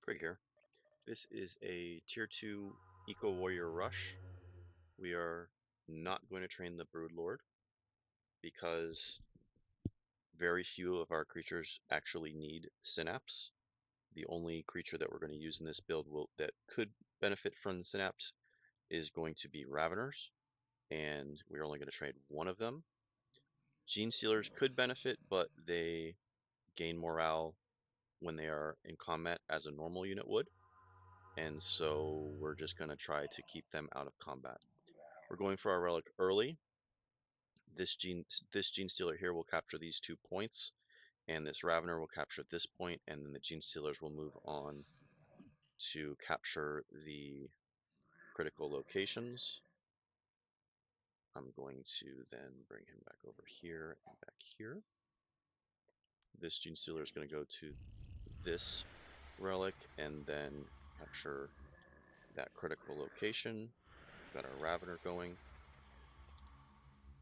Greg here. This is a Tier 2 EcoWarrior rush. We are not going to train the Broodlord because very few of our creatures actually need Synapse. The only creature that we're going to use in this build that could benefit from Synapse is going to be Raveners, and we're only going to trade one of them. Gene Stealers could benefit, but they gain morale when they are in combat as a normal unit would. And so we're just going to try to keep them out of combat. We're going for our relic early. This gene stealer here will capture these 2 points, and this Ravener will capture this point, and then the gene stealers will move on to capture the critical locations. I'm going to then bring him back over here and back here. This gene stealer is going to go to this relic and then capture that critical location. We've got our Ravener going.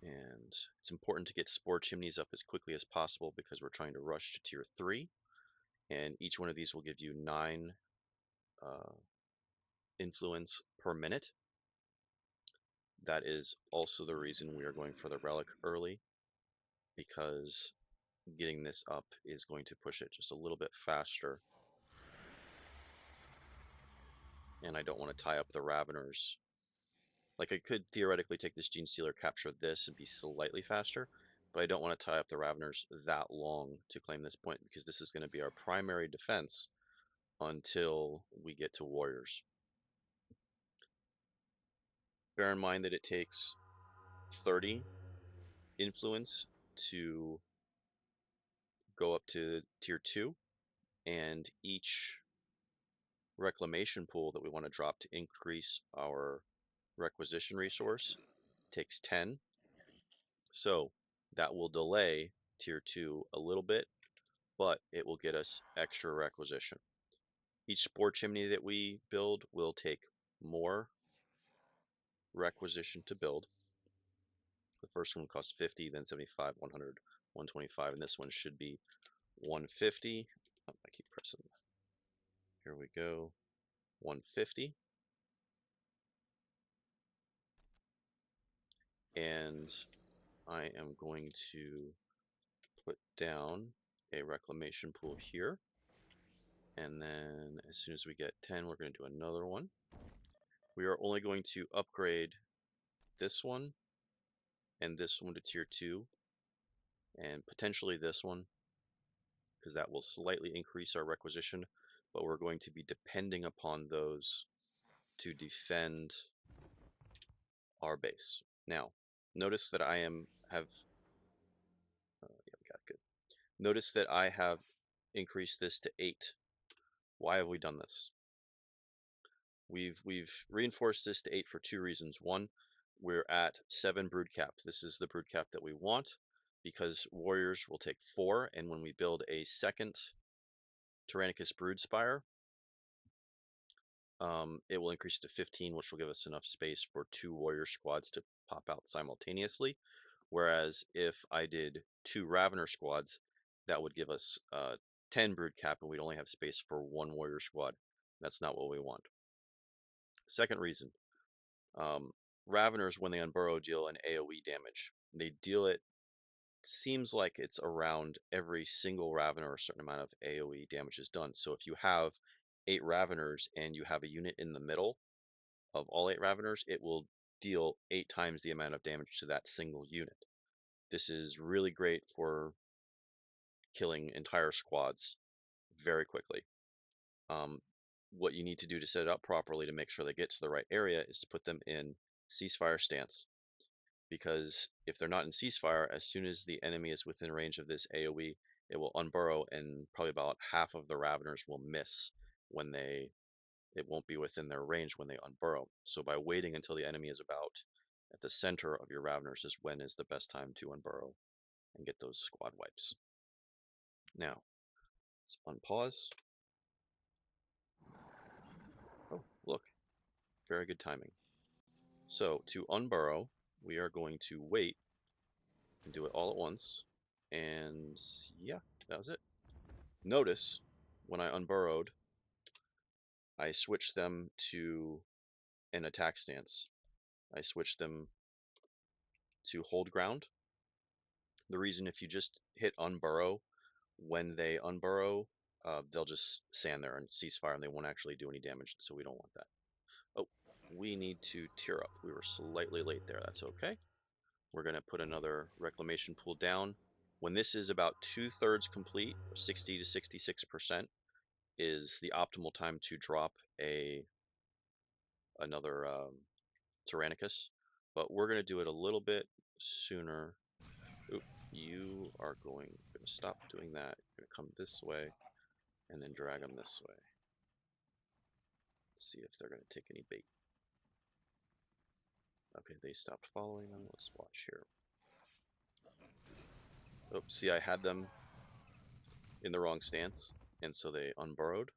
And it's important to get Spore Chimneys up as quickly as possible because we're trying to rush to Tier 3. And each one of these will give you 9 influence per minute. That is also the reason we are going for the relic early, because getting this up is going to push it just a little bit faster. And I don't want to tie up the Raveners. Like, I could theoretically take this Gene Stealer, capture this, and be slightly faster, but I don't want to tie up the Raveners that long to claim this point, because this is going to be our primary defense until we get to Warriors. Bear in mind that it takes 30 influence to go up to Tier 2, and each Reclamation pool that we want to drop to increase our requisition resource takes 10. So that will delay Tier 2 a little bit, but it will get us extra requisition. Each Spore Chimney that we build will take more requisition to build. The first one costs 50, then 75, 100, 125, and this one should be 150. Oh, I keep pressing. Here we go. 150. And I am going to put down a reclamation pool here. And then as soon as we get 10, we're going to do another one. We are only going to upgrade this one and this one to Tier 2, and potentially this one, because that will slightly increase our requisition, but we're going to be depending upon those to defend our base. Now, notice that I have good. Notice that I have increased this to 8. Why have we done this? We've reinforced this to 8 for 2 reasons. One, we're at 7 brood cap. This is the brood cap that we want, because warriors will take 4, and when we build a second Tyrannicus brood spire, it will increase to 15, which will give us enough space for 2 warrior squads to pop out simultaneously. Whereas if I did 2 Ravener squads, that would give us 10 brood cap, and we'd only have space for 1 warrior squad. That's not what we want. Second reason, Raveners, when they unburrow, deal an AoE damage. They deal it, seems like it's around every single Ravener, a certain amount of AoE damage is done. So if you have 8 Raveners and you have a unit in the middle of all 8 Raveners, it will deal 8 times the amount of damage to that single unit. This is really great for killing entire squads very quickly. What you need to do to set it up properly to make sure they get to the right area is to put them in ceasefire stance. Because if they're not in ceasefire, as soon as the enemy is within range of this AoE, it will unburrow, and probably about half of the Raveners will miss when it won't be within their range when they unburrow. So by waiting until the enemy is about at the center of your Raveners is when is the best time to unburrow and get those squad wipes. Now, let's unpause. Oh, look, very good timing. So to unburrow, we are going to wait and do it all at once. And yeah, that was it. Notice when I unburrowed, I switched them to an attack stance. I switched them to hold ground. The reason, if you just hit unburrow, when they unburrow, they'll just stand there and ceasefire, and they won't actually do any damage, so we don't want that. Oh, we need to tear up. We were slightly late there. That's okay. We're going to put another reclamation pool down. When this is about 2/3 complete, 60 to 66%, is the optimal time to drop another Tyrannicus. But we're going to do it a little bit sooner. Oop, you are going to stop doing that. You're going to come this way and then drag them this way. See if they're going to take any bait. Okay, they stopped following them. Let's watch here. Oops, see, I had them in the wrong stance, and so they unburrowed.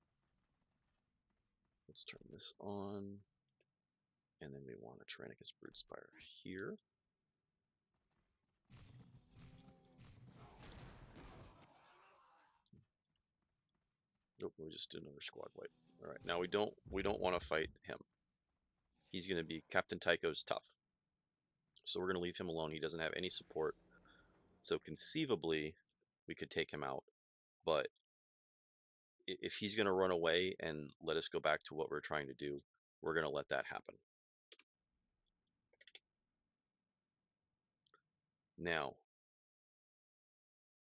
Let's turn this on. And then we want a Tyrannicus Broodspire here. Nope, we just did another squad wipe. All right, now we don't want to fight him. He's going to be Captain Tycho's tough. So we're going to leave him alone. He doesn't have any support. So conceivably, we could take him out. But if he's going to run away and let us go back to what we're trying to do, we're going to let that happen. Now,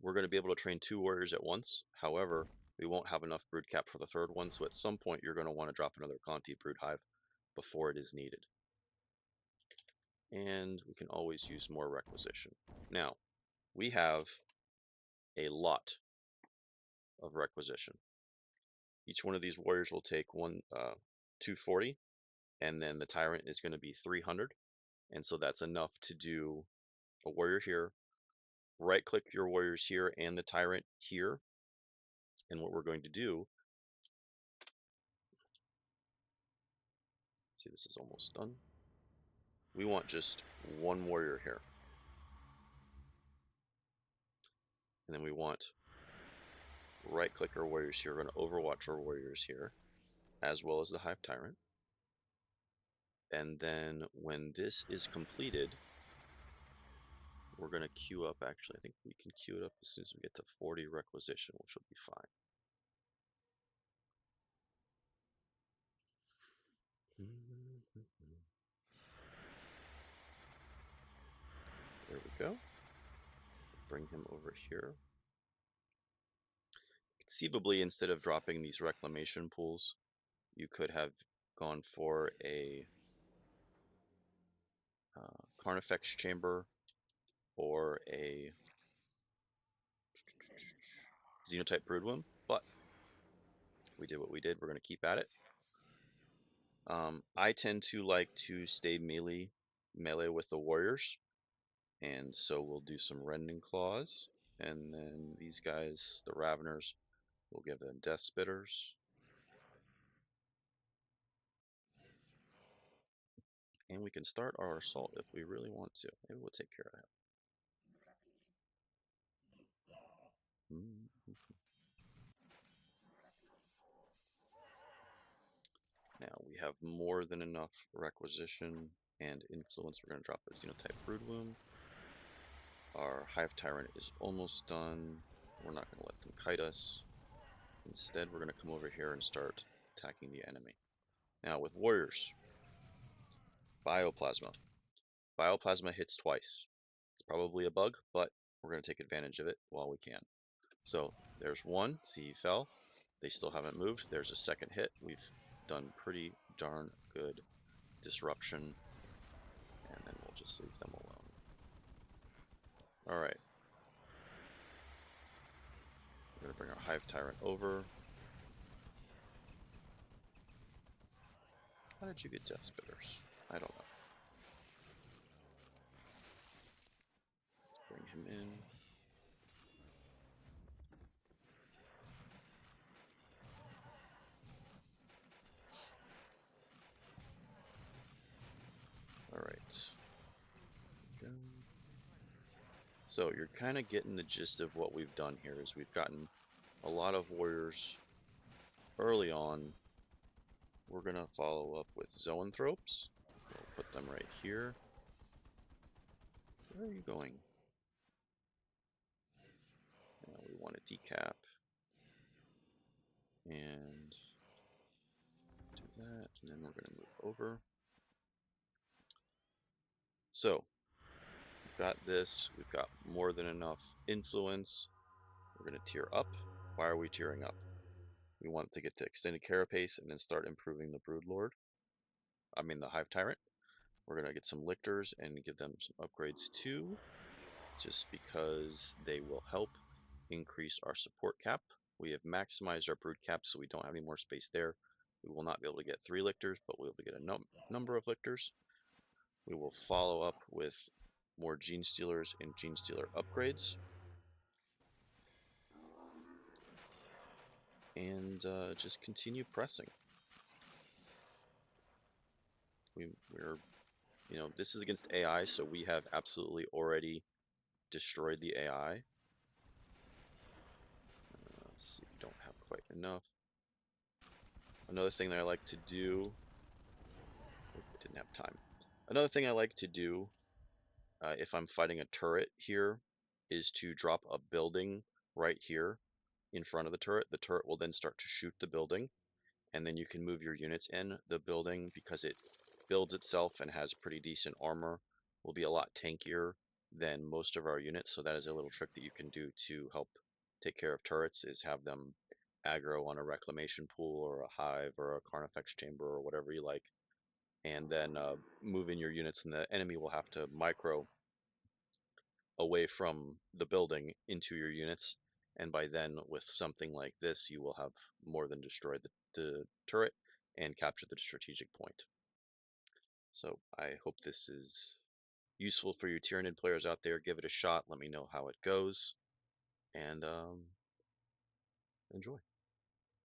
we're going to be able to train 2 warriors at once. However, we won't have enough brood cap for the 3rd one, so at some point you're going to want to drop another Gauntii brood hive before it is needed. And we can always use more requisition. Now, we have a lot of requisition. Each one of these warriors will take 240, and then the tyrant is going to be 300, and so that's enough to do a warrior here. Right click your warriors here and the tyrant here, and what we're going to do, see, this is almost done. We want just 1 warrior here, and then we want right click our warriors here. We're going to overwatch our warriors here, as well as the Hive Tyrant. And then when this is completed, we're going to queue up, actually, I think we can queue it up as soon as we get to 40 requisition, which will be fine. There we go. Bring him over here. Conceivably, instead of dropping these reclamation pools, you could have gone for a Carnifex chamber or a Xenotype Broodwomb, but we did what we did. We're going to keep at it. I tend to like to stay melee with the warriors, and so we'll do some Rending Claws, and then these guys, the Raveners, we'll give them Death Spitters. And we can start our assault if we really want to. Maybe we'll take care of that. Now we have more than enough requisition and influence. We're going to drop a Xenotype Broodwomb. Our Hive Tyrant is almost done. We're not going to let them kite us. Instead, we're going to come over here and start attacking the enemy. Now with warriors, Bioplasma. Bioplasma hits twice. It's probably a bug, but we're going to take advantage of it while we can. So there's one. See, he fell. They still haven't moved. There's a second hit. We've done pretty darn good disruption. And then we'll just leave them alone. Alright. We're going to bring our Hive Tyrant over. How did you get Death Spitters? I don't know. Let's bring him in. Alright. So you're kind of getting the gist of what we've done here is we've gotten a lot of warriors early on we're going to follow up with Zoanthropes. We'll put them right here. Where are you going? We want to decap. And do that, and then we're going to move over. So, we've got this. We've got more than enough influence. We're going to tier up. Why are we tiering up? We want to get to extended carapace and then start improving the Broodlord. I mean the Hive Tyrant. We're going to get some Lictors and give them some upgrades too, just because they will help increase our support cap. We have maximized our brood cap, so we don't have any more space there. We will not be able to get 3 Lictors, but we'll be able to get a number of Lictors. We will follow up with more Gene Stealers and Gene Stealer upgrades. And just continue pressing. We're, you know, this is against AI, so we have absolutely already destroyed the AI. Let's see, we don't have quite enough. Another thing that I like to do, I didn't have time. Another thing I like to do if I'm fighting a turret here is to drop a building right here in front of the turret. The turret will then start to shoot the building, and then you can move your units in. The building, because it builds itself and has pretty decent armor, will be a lot tankier than most of our units. So that is a little trick that you can do to help take care of turrets, is have them aggro on a Reclamation pool or a Hive or a Carnifex chamber or whatever you like, and then move in your units, and the enemy will have to micro away from the building into your units. And by then, with something like this, you will have more than destroyed the turret and captured the strategic point. So I hope this is useful for you Tyranid players out there. Give it a shot. Let me know how it goes. And enjoy.